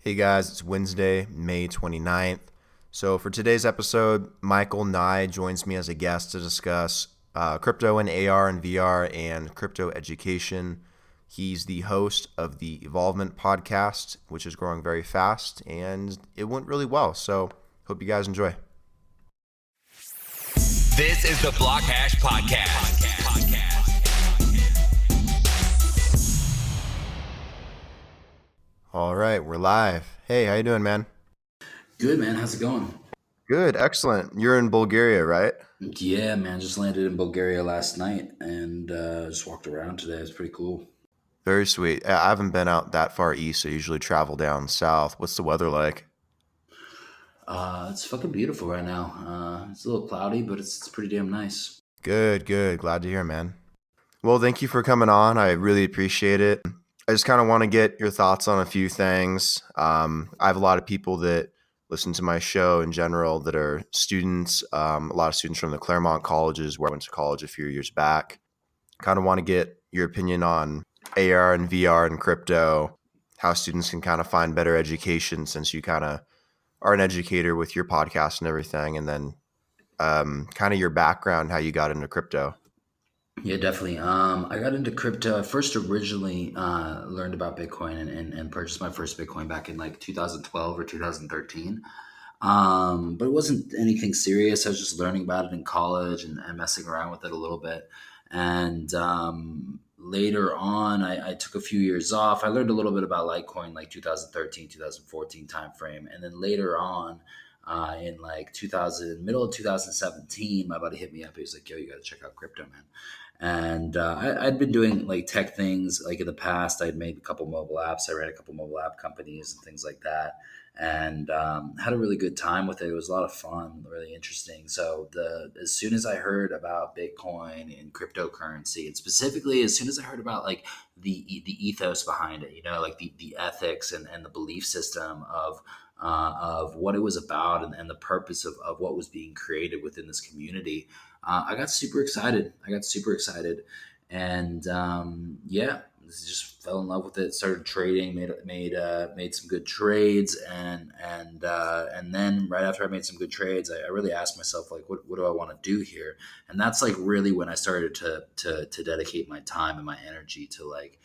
Hey guys, it's Wednesday, May 29th. So for today's episode, Michael Nye joins me as a guest to discuss crypto and AR and VR and crypto education. He's the host of the Evolvement Podcast, which is growing very fast, and it went really well. So hope you guys enjoy. This is the BlockHash Podcast. All right, we're live. Hey, how you doing, man? Good, man. How's it going? Good, excellent. You're in Bulgaria, right? Yeah, man. Just landed in Bulgaria last night and just walked around today. It's pretty cool. Very sweet. I haven't been out that far east. I usually travel down south. What's the weather like? It's fucking beautiful right now. It's a little cloudy, but it's pretty damn nice. Good, good. Glad to hear, man. Well, thank you for coming on. I really appreciate it. I just kind of want to get your thoughts on a few things. I have a lot of people that listen to my show in general that are students, a lot of students from the Claremont colleges where I went to college a few years back. Kind of want to get your opinion on AR and VR and crypto, how students can kind of find better education since you kind of are an educator with your podcast and everything, and then kind of your background, how you got into crypto. Yeah, definitely. I got into crypto. I first originally learned about Bitcoin and purchased my first Bitcoin back in like 2012 or 2013. But it wasn't anything serious. I was just learning about it in college and messing around with it a little bit. And later on, I took a few years off. I learned a little bit about Litecoin like 2013, 2014 timeframe. And then later on, in like middle of 2017, my buddy hit me up. He was like, yo, you got to check out crypto, man. And I'd been doing like tech things like in the past. I'd made a couple mobile apps. I ran a couple mobile app companies and things like that. And had a really good time with it. It was a lot of fun, really interesting. So as soon as I heard about Bitcoin and cryptocurrency, and specifically as soon as I heard about like the ethos behind it, like the ethics and the belief system of what it was about and the purpose of what was being created within this community, I got super excited. And just fell in love with it. Started trading, made some good trades, and then right after I made some good trades, I really asked myself like, what do I want to do here? And that's like really when I started to dedicate my time and my energy to like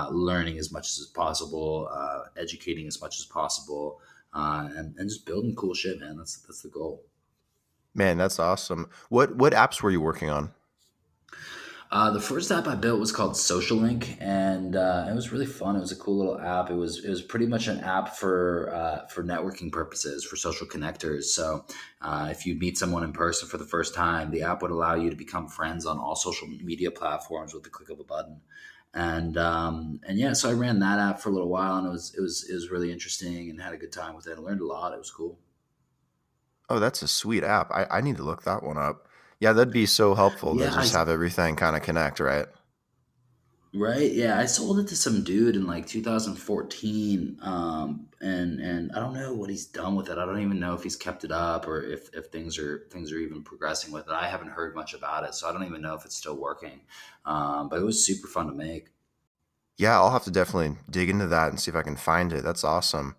learning as much as possible, educating as much as possible. And just building cool shit, man. That's the goal. Man, that's awesome. What apps were you working on? The first app I built was called Social Link, and it was really fun. It was a cool little app. It was pretty much an app for networking purposes, for social connectors. So if you meet someone in person for the first time, the app would allow you to become friends on all social media platforms with the click of a button. And yeah, so I ran that app for a little while, and it was really interesting, and had a good time with it. I learned a lot. It was cool. Oh, that's a sweet app. I need to look that one up. Yeah, that'd be so helpful to Yeah, just have everything kind of connect, right? right. Yeah, I sold it to some dude in like 2014, and I don't know what he's done with it. I don't even know if he's kept it up or if things are even progressing with it. I haven't heard much about it, so I don't even know if it's still working. But it was super fun to make. Yeah, I'll have to definitely dig into that and see if I can find it. That's awesome.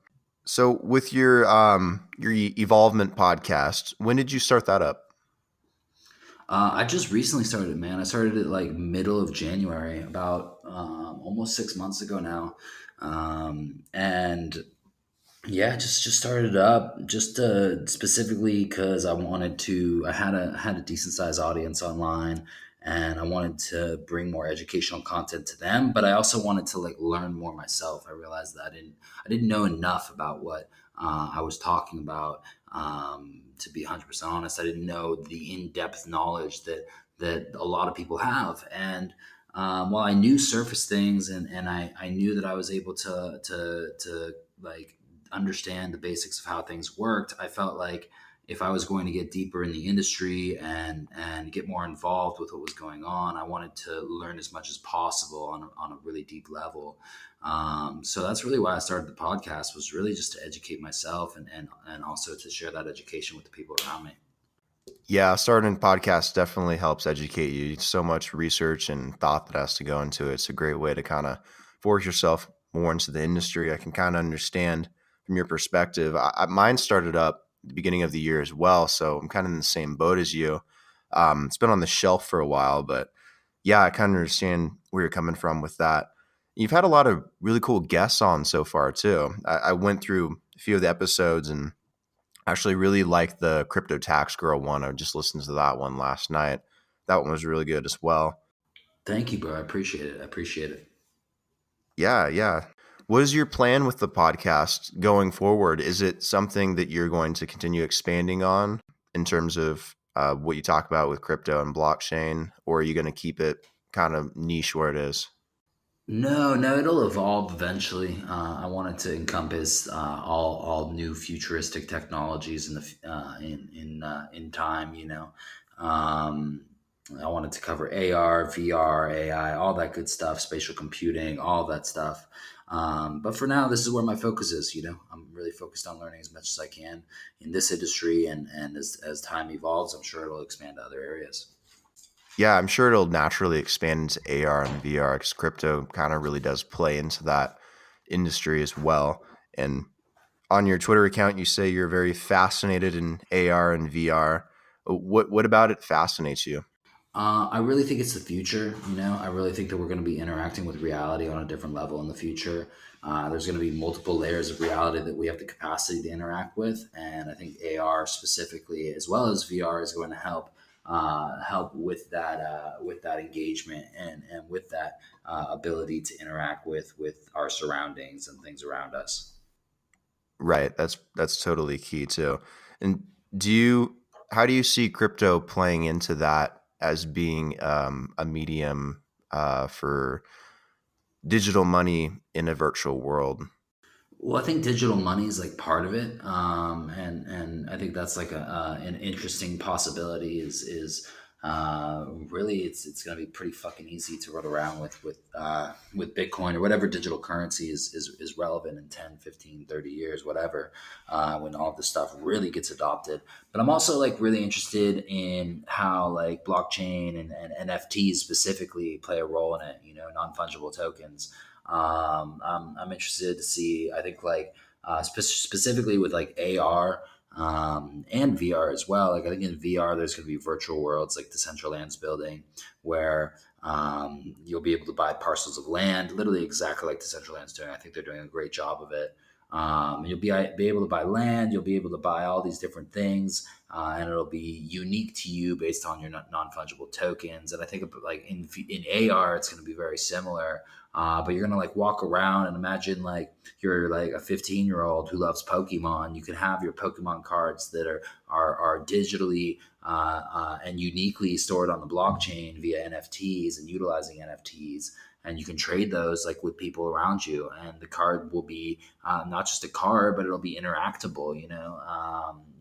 So with your Evolvement podcast, when did you start that up? I just recently started it, man. I started it like middle of January, about almost 6 months ago now, and yeah, just started it up just specifically because I had a decent sized audience online, and I wanted to bring more educational content to them, but I also wanted to like learn more myself. I realized that I didn't know enough about what I was talking about. To be 100% honest, I didn't know the in-depth knowledge that a lot of people have. And while I knew surface things, and I knew that I was able to like understand the basics of how things worked, I felt like if I was going to get deeper in the industry and get more involved with what was going on, I wanted to learn as much as possible on a really deep level. So that's really why I started the podcast, was really just to educate myself and also to share that education with the people around me. Yeah, starting a podcast definitely helps educate you. It's so much research and thought that has to go into it. It's a great way to kind of force yourself more into the industry. I can kind of understand from your perspective. Mine started up at the beginning of the year as well, so I'm kind of in the same boat as you. It's been on the shelf for a while, but yeah, I kind of understand where you're coming from with that. You've had a lot of really cool guests on so far too. I went through a few of the episodes and actually really liked the Crypto Tax Girl one. I just listened to that one last night. That one was really good as well. Thank you, bro. I appreciate it. Yeah, yeah. What is your plan with the podcast going forward? Is it something that you're going to continue expanding on in terms of what you talk about with crypto and blockchain, or are you going to keep it kind of niche where it is? No, it'll evolve eventually. I want it to encompass all new futuristic technologies in time. Um, I want it to cover AR, VR, AI, all that good stuff, spatial computing, all that stuff. But for now, this is where my focus is. I'm really focused on learning as much as I can in this industry, and as time evolves, I'm sure it'll expand to other areas. Yeah, I'm sure it'll naturally expand into AR and VR because crypto kind of really does play into that industry as well. And on your Twitter account, you say you're very fascinated in AR and VR. What about it fascinates you? I really think it's the future. I really think that we're going to be interacting with reality on a different level in the future. There's going to be multiple layers of reality that we have the capacity to interact with, and I think AR specifically, as well as VR, is going to help with that engagement and with that ability to interact with our surroundings and things around us. Right. That's totally key too. And do you how do you see crypto playing into that as being a medium for digital money in a virtual world? Well, I think digital money is like part of it, and I think that's like an interesting possibility. Is really it's going to be pretty fucking easy to run around with Bitcoin or whatever digital currency is relevant in 10, 15, 30 years, whatever, when all this stuff really gets adopted. But I'm also like really interested in how like blockchain and NFTs specifically play a role in it. Non-fungible tokens. I'm interested to see. I think like specifically with like AR and VR as well. Like I think in VR, there's going to be virtual worlds like Decentraland's building, where you'll be able to buy parcels of land, literally exactly like Decentraland's doing. I think they're doing a great job of it. You'll be able to buy land. You'll be able to buy all these different things, and it'll be unique to you based on your non-fungible tokens. And I think like in AR, it's going to be very similar. But you're gonna like walk around and imagine like you're like a 15-year-old who loves Pokemon. You can have your Pokemon cards that are digitally and uniquely stored on the blockchain via NFTs and utilizing NFTs. And you can trade those like with people around you, and the card will be not just a card, but it'll be interactable.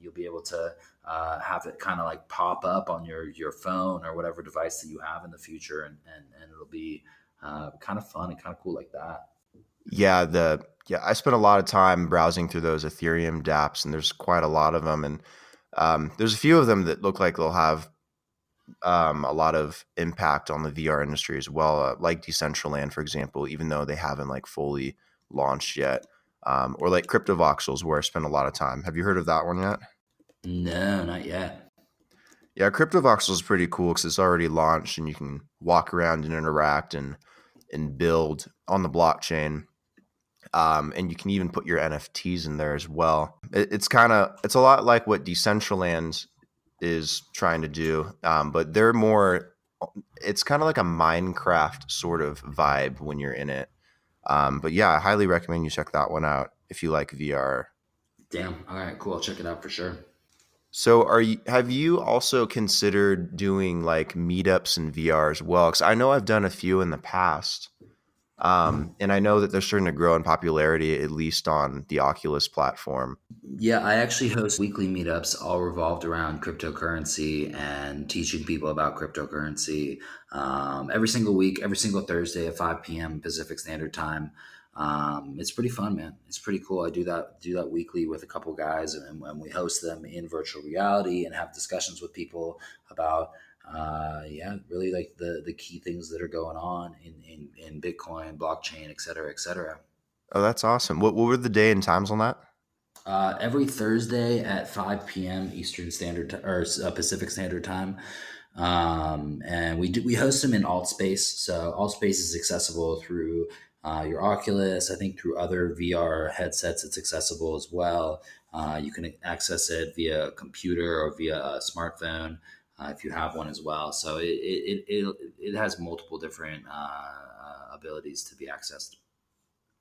You'll be able to have it kind of like pop up on your phone or whatever device that you have in the future, and it'll be kind of fun and kind of cool like that. Yeah, I spent a lot of time browsing through those Ethereum dApps, and there's quite a lot of them. And there's a few of them that look like they'll have a lot of impact on the VR industry as well, like Decentraland, for example, even though they haven't like fully launched yet, or like CryptoVoxels, where I spent a lot of time. Have you heard of that one yet? No, not yet. Yeah, CryptoVoxels is pretty cool because it's already launched, and you can walk around and interact and build on the blockchain. And you can even put your NFTs in there as well. It's a lot like what Decentraland is trying to do, but they're more. It's kind of like a Minecraft sort of vibe when you're in it. But yeah, I highly recommend you check that one out if you like VR. Damn. All right, cool. I'll check it out for sure. So have you also considered doing like meetups in VR as well? Because I know I've done a few in the past. And I know that they're starting to grow in popularity, at least on the Oculus platform. Yeah, I actually host weekly meetups all revolved around cryptocurrency and teaching people about cryptocurrency every single week, every single Thursday at 5 p.m. Pacific Standard Time. It's pretty fun, man. It's pretty cool. I do that weekly with a couple guys, and we host them in virtual reality and have discussions with people about really like the key things that are going on in Bitcoin, blockchain, et cetera, et cetera. Oh, that's awesome. What were the day and times on that? Every Thursday at 5 p.m. Eastern Standard Pacific Standard Time. And we host them in AltSpace. So AltSpace is accessible through your Oculus. I think through other VR headsets, it's accessible as well. You can access it via computer or via a smartphone if you have one as well. So it has multiple different abilities to be accessed.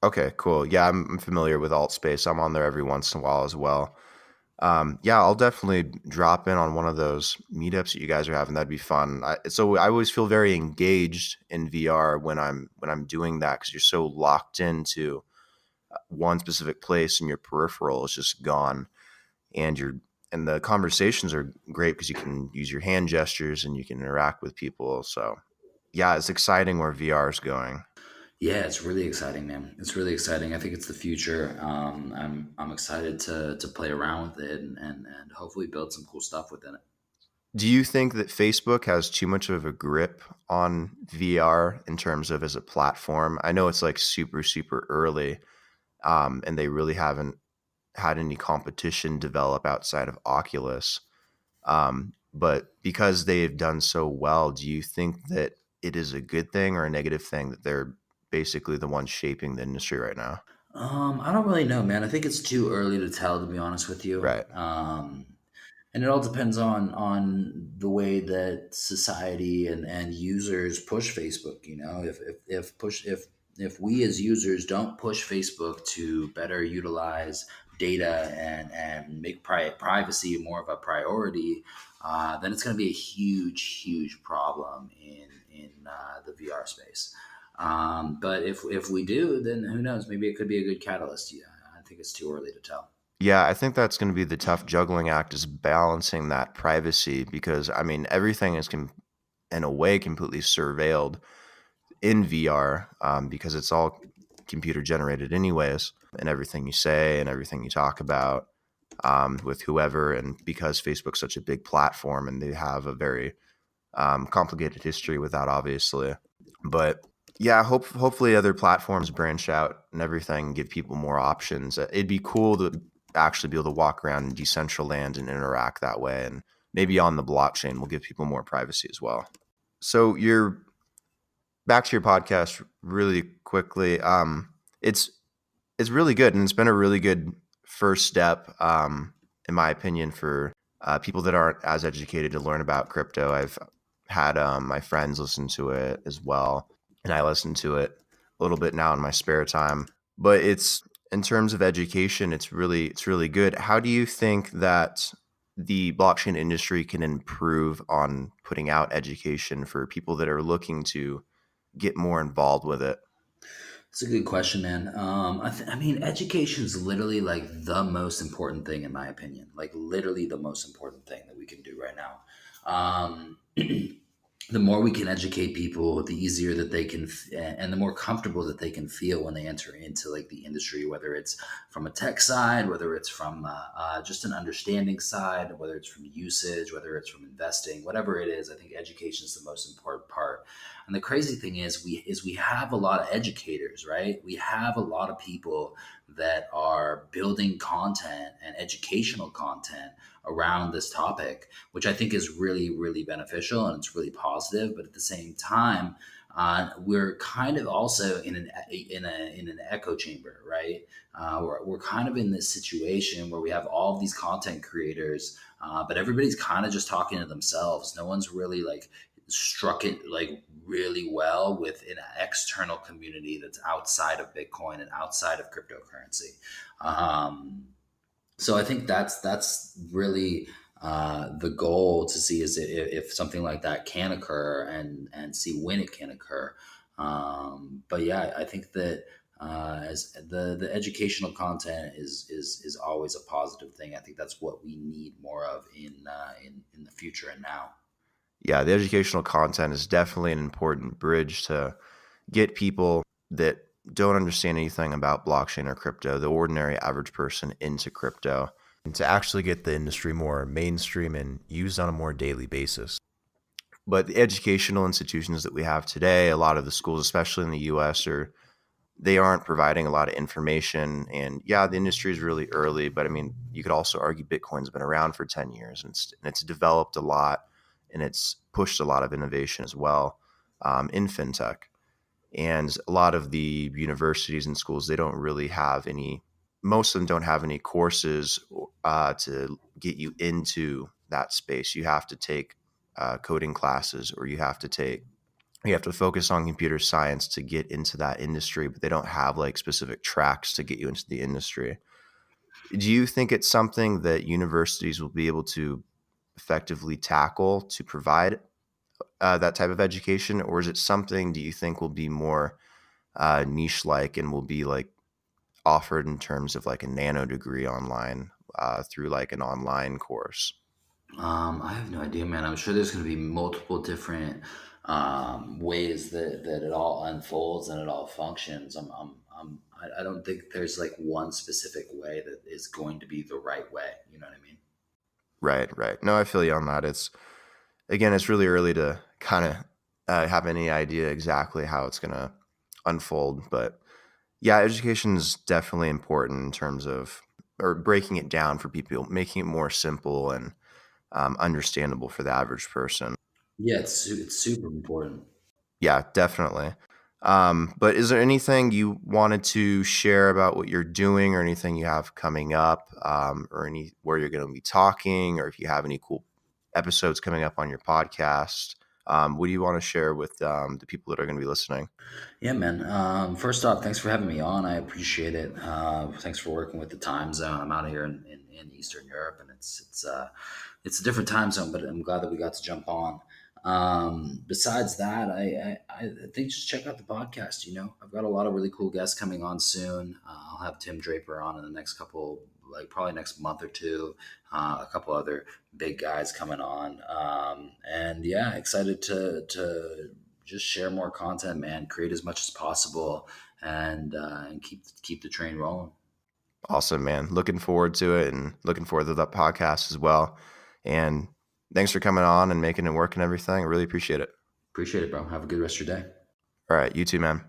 Okay, cool. Yeah, I'm familiar with AltSpace. I'm on there every once in a while as well. Yeah, I'll definitely drop in on one of those meetups that you guys are having. That'd be fun. So I always feel very engaged in VR when I'm doing that because you're so locked into one specific place and your peripheral is just gone, and the conversations are great because you can use your hand gestures and you can interact with people. So yeah, it's exciting where VR is going. Yeah, it's really exciting, man. It's really exciting. I think it's the future. I'm excited to play around with it and hopefully build some cool stuff within it. Do you think that Facebook has too much of a grip on VR in terms of as a platform? I know it's like super, super early, and they really haven't had any competition develop outside of Oculus. But because they've done so well, do you think that it is a good thing or a negative thing that they're basically the ones shaping the industry right now? I don't really know, man. I think it's too early to tell, to be honest with you. Right. And it all depends on the way that society and users push Facebook. You know, if we as users don't push Facebook to better utilize data and make privacy more of a priority, then it's going to be a huge problem in the VR space. But if we do, then who knows? Maybe it could be a good catalyst. Yeah, I think it's too early to tell. Yeah, I think that's going to be the tough juggling act is balancing that privacy because I mean everything is in a way completely surveilled in VR because it's all computer generated anyways, and everything you say and everything you talk about with whoever, and because Facebook's such a big platform and they have a very complicated history with that, obviously. But yeah, hopefully other platforms branch out and everything, give people more options. It'd be cool to actually be able to walk around in Decentraland and interact that way, and maybe on the blockchain will give people more privacy as well. So you're back to your podcast really quickly. It's it's really good, and it's been a really good first step, in my opinion, for people that aren't as educated to learn about crypto. I've had my friends listen to it as well, and I listen to it a little bit now in my spare time. But it's in terms of education, it's really good. How do you think that the blockchain industry can improve on putting out education for people that are looking to get more involved with it? It's a good question, man. I mean, education is literally like the most important thing, in my opinion. Like literally the most important thing that we can do right now. Um, the more we can educate people, the easier that they can, and the more comfortable that they can feel when they enter into like the industry, whether it's from a tech side, whether it's from just an understanding side, whether it's from usage, whether it's from investing, whatever it is. I think education is the most important part. And the crazy thing is, we have a lot of educators, right? We have a lot of people that are building content and educational content around this topic, which I think is really beneficial and it's really positive. But at the same time, we're kind of also in an echo chamber, right? We're kind of in this situation where we have all of these content creators, but everybody's kind of just talking to themselves. No one's really like struck it like really well with an external community that's outside of Bitcoin and outside of cryptocurrency. So I think that's really the goal to see is if something like that can occur and see when it can occur. But yeah, I think that as the educational content is always a positive thing. I think that's what we need more of in the future and now. Yeah, the educational content is definitely an important bridge to get people that don't understand anything about blockchain or crypto, the ordinary average person, into crypto, and to actually get the industry more mainstream and used on a more daily basis. But the educational institutions that we have today, a lot of the schools, especially in the US, are they aren't providing a lot of information. And yeah, the industry is really early, but I mean, you could also argue Bitcoin's been around for 10 years and it's developed a lot and it's pushed a lot of innovation as well in fintech. And a lot of the universities and schools, they don't really have any, most of them don't have any courses to get you into that space. You have to take coding classes, or you have to focus on computer science to get into that industry, but they don't have like specific tracks to get you into the industry. Do you think it's something that universities will be able to effectively tackle to provide that type of education, or is it something do you think will be more niche like and will be like offered in terms of like a nano degree online through like an online course? I have no idea, man. I'm sure there's going to be multiple different ways that it all unfolds and it all functions. I don't think there's like one specific way that is going to be the right way. You know what I mean? Right. No, I feel you on that. It's really early to kind of have any idea exactly how it's going to unfold. But yeah, education is definitely important in terms of, or breaking it down for people, making it more simple and understandable for the average person. Yeah, it's super important. Yeah, definitely. But is there anything you wanted to share about what you're doing or anything you have coming up, or any where you're going to be talking, or if you have any cool episodes coming up on your podcast? What do you want to share with the people that are going to be listening? Yeah, man. First off, thanks for having me on. I appreciate it. Thanks for working with the time zone. I'm out here in Eastern Europe, and it's a different time zone, but I'm glad that we got to jump on. Besides that, I think just check out the podcast. You know, I've got a lot of really cool guests coming on soon. I'll have Tim Draper on in the next couple, like probably next month or two. A couple other big guys coming on, and yeah, excited to just share more content, man. Create as much as possible, and keep the train rolling. Awesome, man. Looking forward to it and looking forward to that podcast as well. And thanks for coming on and making it work and everything. I really appreciate it. Appreciate it, bro. Have a good rest of your day. All right. You too, man.